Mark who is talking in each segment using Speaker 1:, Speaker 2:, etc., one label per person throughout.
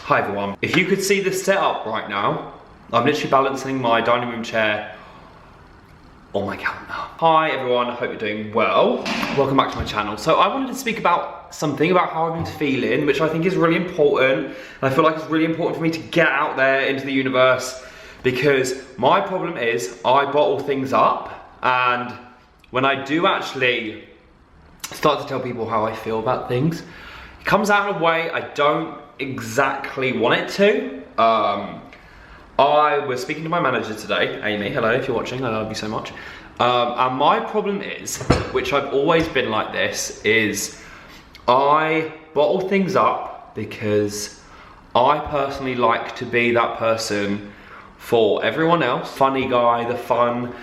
Speaker 1: Hi everyone. If you could see this setup right now, I'm literally balancing my dining room chair on my counter. Hi everyone, I hope you're doing well. Welcome back to my channel. So I wanted to speak about something about how I've been feeling, which I think is really important. And I feel like it's really important for me to get out there into the universe, because my problem is I bottle things up, and when I do actually start to tell people how I feel about things, it comes out in a way I don't exactly want it to. I was speaking to my manager today, Amy, hello if you're watching, I love you so much. And my problem is, which I've always been like this, is I bottle things up because I personally like to be that person for everyone else. Funny guy, the fun.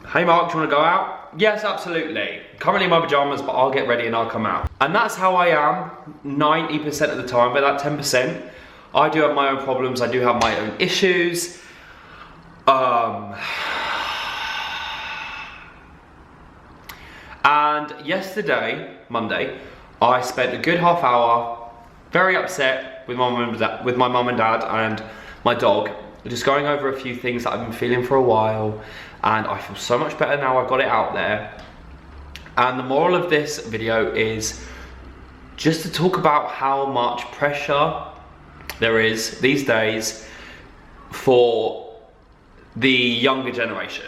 Speaker 1: Hey Mark, do you want to go out? Yes, absolutely. Currently in my pajamas, but I'll get ready and I'll come out. And that's how I am 90% of the time, but that 10%, I do have my own problems, I do have my own issues. And yesterday, Monday, I spent a good half hour very upset with my mum and dad and my dog, just going over a few things that I've been feeling for a while, and I feel so much better now I've got it out there. And the moral of this video is just to talk about how much pressure there is these days for the younger generation.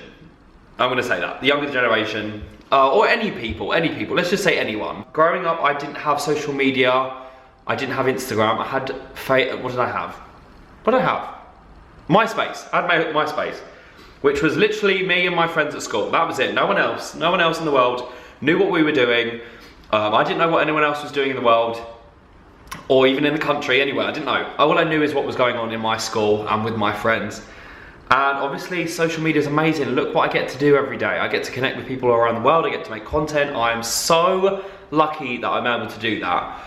Speaker 1: I'm gonna say that, the younger generation, or any people, let's just say anyone. Growing up, I didn't have social media, I didn't have Instagram, I had, what did I have? What did I have? MySpace, I had MySpace, which was literally me and my friends at school. That was it, no one else in the world knew what we were doing. I didn't know what anyone else was doing in the world, or even in the country, anywhere, I didn't know. All I knew is what was going on in my school and with my friends. And obviously social media is amazing. Look what I get to do every day. I get to connect with people around the world, I get to make content. I am so lucky that I'm able to do that.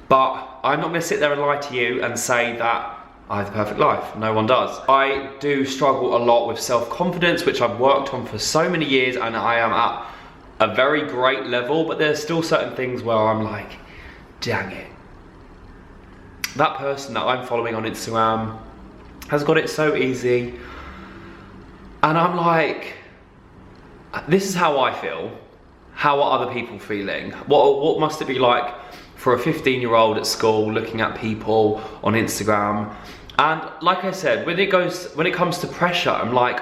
Speaker 1: But I'm not gonna sit there and lie to you and say that I have the perfect life. No one does. I do struggle a lot with self-confidence, which I've worked on for so many years, and I am at a very great level, but there's still certain things where I'm like, dang it. That person that I'm following on Instagram has got it so easy. And I'm like, this is how I feel. How are other people feeling? What must it be like for a 15-year-old at school looking at people on Instagram? And like I said, when it comes to pressure, I'm like,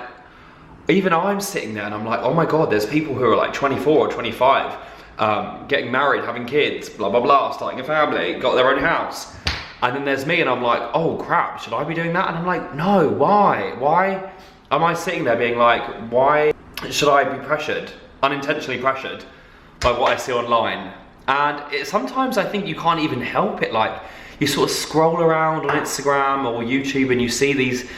Speaker 1: even I'm sitting there and I'm like, oh my God, there's people who are like 24 or 25, getting married, having kids, blah, blah, blah, starting a family, got their own house. And then there's me and I'm like, oh crap, should I be doing that? And I'm like, no, why? Why am I sitting there being like, why should I be pressured, unintentionally pressured by what I see online? And sometimes I think you can't even help it. Like, you sort of scroll around on Instagram or YouTube and you see these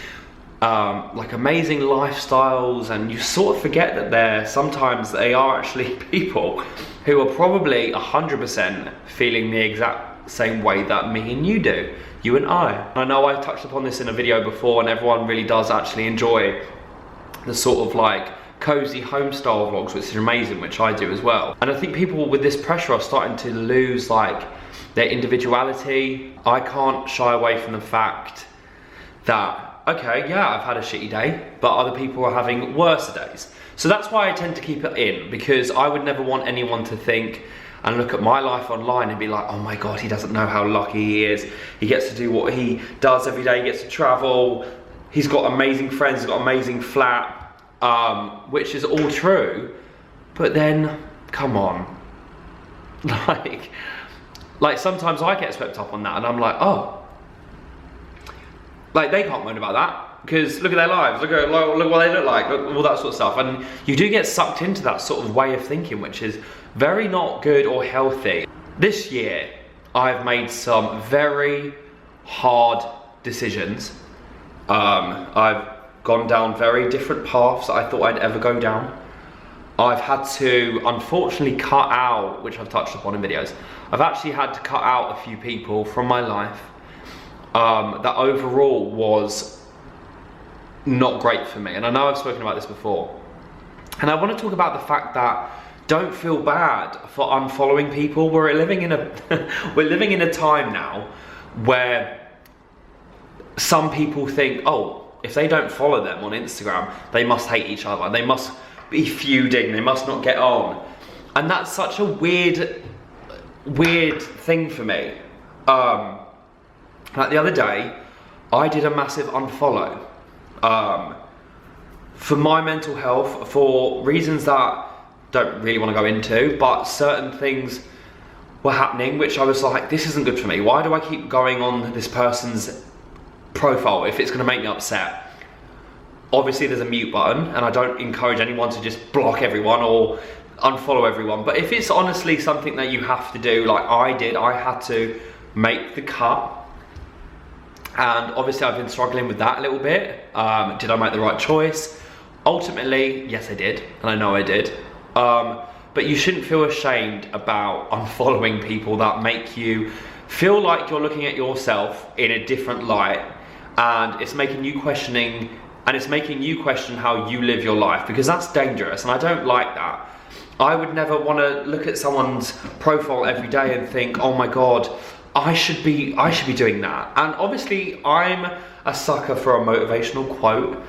Speaker 1: like amazing lifestyles, and you sort of forget that sometimes they are actually people who are probably 100% feeling the exact same way that me and you do, you and I. And I know I touched upon this in a video before, and everyone really does actually enjoy the sort of like cozy home style vlogs, which is amazing, which I do as well. And I think people with this pressure are starting to lose like their individuality. I can't shy away from the fact that, okay, yeah, I've had a shitty day, but other people are having worse days. So that's why I tend to keep it in, because I would never want anyone to think and look at my life online and be like, oh my God, he doesn't know how lucky he is. He gets to do what he does every day, he gets to travel, he's got amazing friends, he's got an amazing flat, which is all true, but then, come on. Like sometimes I get swept up on that and I'm like, oh, like they can't moan about that, because look at their lives, look what they look like, all that sort of stuff. And you do get sucked into that sort of way of thinking, which is very not good or healthy. This year, I've made some very hard decisions. I've gone down very different paths that I thought I'd ever go down. I've had to, unfortunately, cut out, which I've touched upon in videos, I've actually had to cut out a few people from my life that overall was not great for me. And I know I've spoken about this before. And I want to talk about the fact that don't feel bad for unfollowing people. We're living in a we're living in a time now where some people think, oh, if they don't follow them on Instagram, they must hate each other, they must be feuding, they must not get on. And that's such a weird thing for me. Like the other day, I did a massive unfollow. For my mental health, for reasons that don't really want to go into, but certain things were happening which I was like, this isn't good for me. Why do I keep going on this person's profile if it's going to make me upset? Obviously there's a mute button, and I don't encourage anyone to just block everyone or unfollow everyone, but if it's honestly something that you have to do, like I did, I had to make the cut. And obviously I've been struggling with that a little bit. Did I make the right choice? Ultimately, yes I did, and I know I did. But you shouldn't feel ashamed about unfollowing people that make you feel like you're looking at yourself in a different light, and it's making you question how you live your life, because that's dangerous, and I don't like that. I would never want to look at someone's profile every day and think, oh my god, I should be doing that. And obviously I'm a sucker for a motivational quote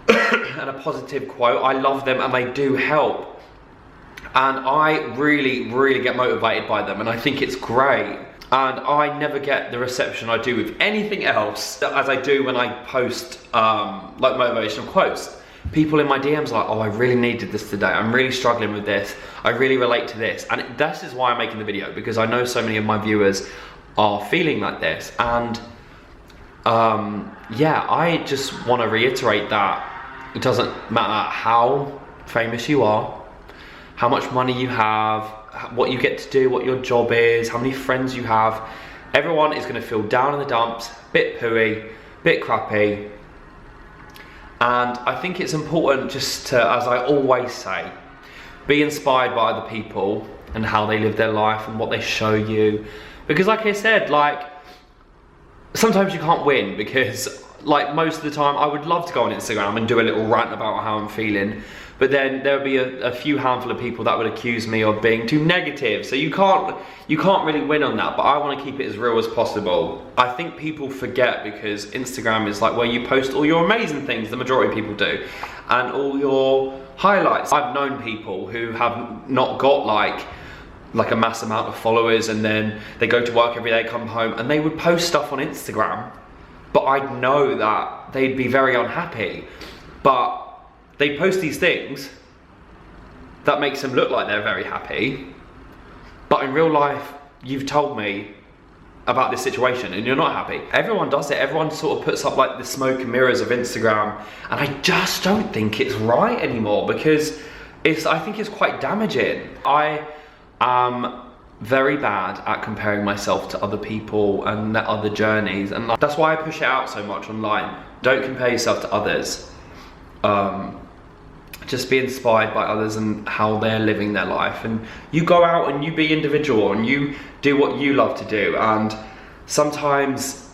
Speaker 1: and a positive quote. I love them and they do help. And I really get motivated by them, and I think it's great. And I never get the reception I do with anything else as I do when I post like motivational quotes. People in my DMs are like, oh, I really needed this today. I'm really struggling with this. I really relate to this. And this is why I'm making the video, because I know so many of my viewers are feeling like this. And yeah, I just want to reiterate that it doesn't matter how famous you are, how much money you have, what you get to do, what your job is, how many friends you have. Everyone is going to feel down in the dumps, bit pooey, bit crappy. And I think it's important just to, as I always say, be inspired by other people and how they live their life and what they show you. Because like I said, like, sometimes you can't win, because like most of the time I would love to go on Instagram and do a little rant about how I'm feeling, but then there would be a few handful of people that would accuse me of being too negative. So you can't really win on that, but I want to keep it as real as possible. I think people forget, because Instagram is like where you post all your amazing things, the majority of people do, and all your highlights. I've known people who have not got like a mass amount of followers, and then they go to work every day, come home, and they would post stuff on Instagram, but I'd know that they'd be very unhappy. But they post these things that makes them look like they're very happy, but in real life, you've told me about this situation and you're not happy. Everyone does it. Everyone sort of puts up like the smoke and mirrors of Instagram, and I just don't think it's right anymore, because I think it's quite damaging. I am very bad at comparing myself to other people and their other journeys, and that's why I push it out so much online. Don't compare yourself to others. Just be inspired by others and how they're living their life, and you go out and you be individual and you do what you love to do. And sometimes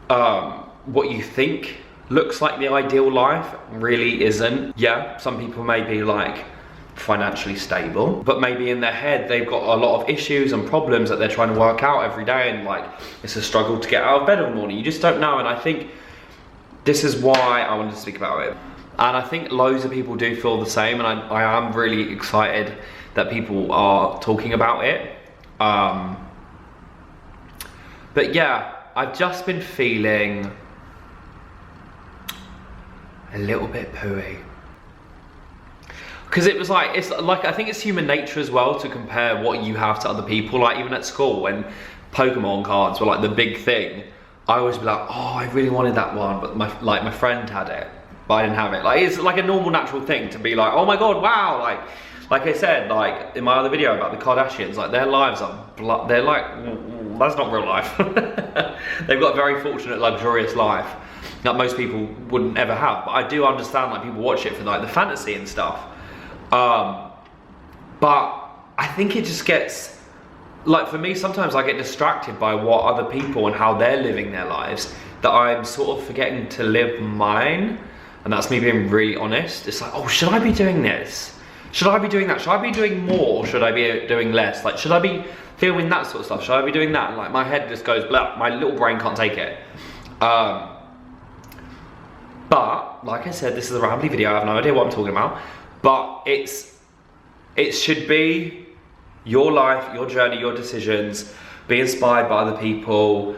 Speaker 1: what you think looks like the ideal life really isn't. Yeah, some people may be like financially stable, but maybe in their head they've got a lot of issues and problems that they're trying to work out every day, and like it's a struggle to get out of bed in the morning. You just don't know. And I think this is why I wanted to speak about it. And I think loads of people do feel the same, and I am really excited that people are talking about it. But yeah, I've just been feeling a little bit pooey. Because it's like, I think it's human nature as well to compare what you have to other people. Like even at school, when Pokemon cards were like the big thing, I always be like, oh, I really wanted that one, but my friend had it, but I didn't have it. Like it's like a normal, natural thing to be like, oh my god, wow, like I said, like in my other video about the Kardashians, like their lives are, they're like, that's not real life. They've got a very fortunate, luxurious life that most people wouldn't ever have. But I do understand, like people watch it for like the fantasy and stuff. But I think it just gets, like for me, sometimes I get distracted by what other people and how they're living their lives, that I'm sort of forgetting to live mine. And that's me being really honest. It's like, oh, should I be doing this? Should I be doing that? Should I be doing more? Or should I be doing less? Like, should I be filming that sort of stuff? Should I be doing that? And like my head just goes blah, my little brain can't take it. But like I said, this is a rambly video. I have no idea what I'm talking about, but it should be your life, your journey, your decisions. Be inspired by other people.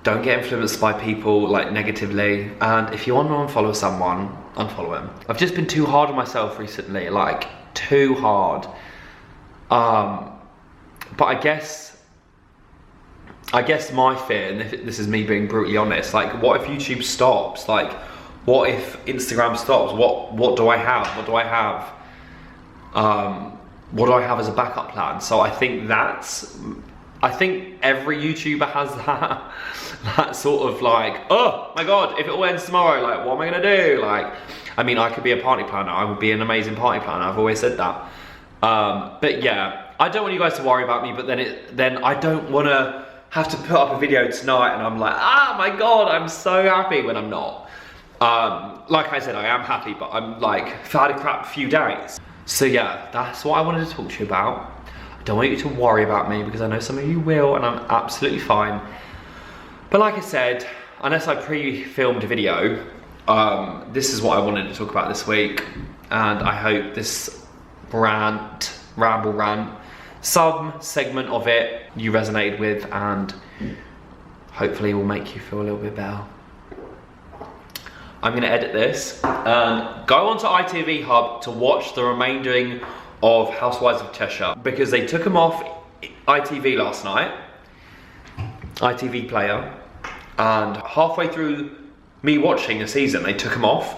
Speaker 1: Don't get influenced by people like negatively. And if you want to unfollow someone, unfollow him. I've just been too hard on myself recently, like too hard. But I guess my fear, and this is me being brutally honest, like what if YouTube stops? Like what if Instagram stops? What do I have? What do I have? What do I have as a backup plan? So I think every YouTuber has that sort of like, oh my God, if it all ends tomorrow, like what am I gonna do? Like, I mean, I could be a party planner. I would be an amazing party planner. I've always said that. But yeah, I don't want you guys to worry about me, but then I don't wanna have to put up a video tonight and I'm like, ah, my God, I'm so happy, when I'm not. Like I said, I am happy, but I'm like, I've had a crap few days. So yeah, that's what I wanted to talk to you about. I don't want you to worry about me because I know some of you will, and I'm absolutely fine. But like I said, unless I pre-filmed a video, this is what I wanted to talk about this week. And I hope this ramble rant, some segment of it you resonated with, and hopefully will make you feel a little bit better. I'm gonna edit this and go onto ITV Hub to watch the remaining of Housewives of Cheshire, because they took them off ITV last night, ITV Player, and halfway through me watching a season they took them off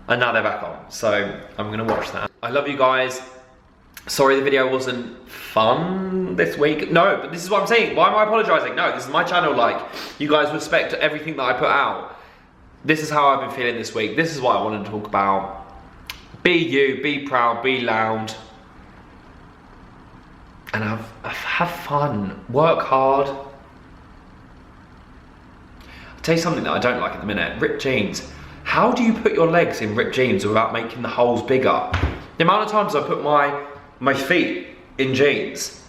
Speaker 1: and now they're back on. So I'm gonna watch that. I love you guys. Sorry the video wasn't fun this week. No, but this is what I'm saying. Why am I apologising? No, this is my channel. Like, you guys respect everything that I put out. This is how I've been feeling this week. This is what I wanted to talk about. Be you, be proud, be loud. And have fun. Work hard. I'll tell you something that I don't like at the minute. Ripped jeans. How do you put your legs in ripped jeans without making the holes bigger? The amount of times I put my feet in jeans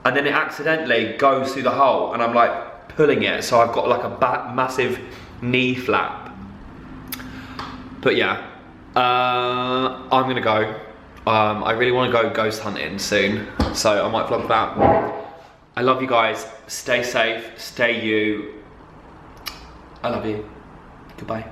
Speaker 1: and then it accidentally goes through the hole and I'm like pulling it, so I've got like a massive knee flap. But yeah, I'm gonna go. I really want to go ghost hunting soon, so I might vlog that. I love you guys. Stay safe, stay you. I love you. Goodbye.